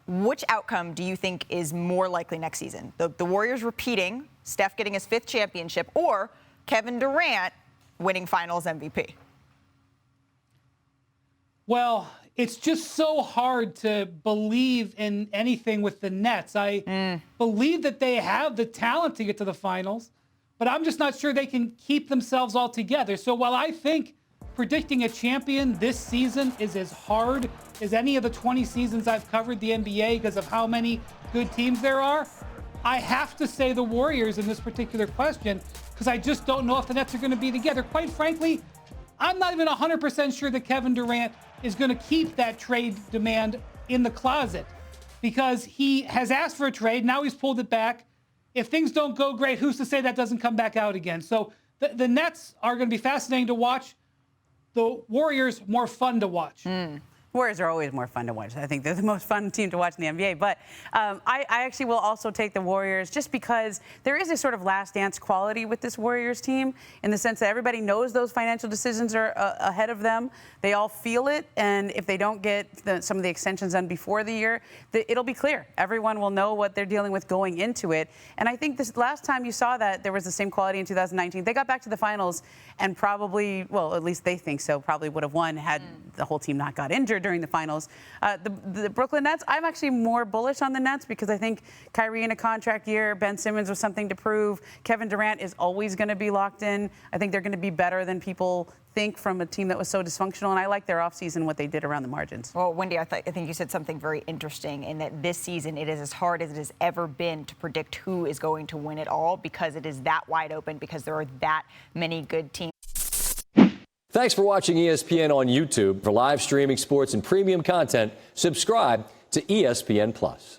which outcome do you think is more likely next season? The Warriors repeating, Steph getting his 5th championship, or Kevin Durant winning Finals MVP? Well, it's just so hard to believe in anything with the Nets. I believe that they have the talent to get to the finals, but I'm just not sure they can keep themselves all together. So while I think predicting a champion this season is as hard as any of the 20 seasons I've covered the NBA because of how many good teams there are, I have to say the Warriors in this particular question because I just don't know if the Nets are going to be together. Quite frankly, I'm not even 100% sure that Kevin Durant is going to keep that trade demand in the closet because he has asked for a trade. Now he's pulled it back. If things don't go great, who's to say that doesn't come back out again? So the Nets are going to be fascinating to watch. The Warriors, more fun to watch. Warriors are always more fun to watch. I think they're the most fun team to watch in the NBA. But I actually will also take the Warriors just because there is a sort of last dance quality with this Warriors team in the sense that everybody knows those financial decisions are ahead of them. They all feel it. And if they don't get some of the extensions done before the year, it'll be clear. Everyone will know what they're dealing with going into it. And I think this last time you saw that there was the same quality in 2019. They got back to the finals and probably, well, at least they think so, probably would have won had the whole team not got injured during the finals. The Brooklyn Nets, I'm actually more bullish on the Nets because I think Kyrie in a contract year, Ben Simmons with something to prove, Kevin Durant is always going to be locked in. I think they're going to be better than people think from a team that was so dysfunctional, and I like their offseason, what they did around the margins. Well, Wendy, I think you said something very interesting in that this season it is as hard as it has ever been to predict who is going to win it all because it is that wide open, because there are that many good teams. Thanks for watching ESPN on YouTube. For live streaming sports and premium content, subscribe to ESPN+.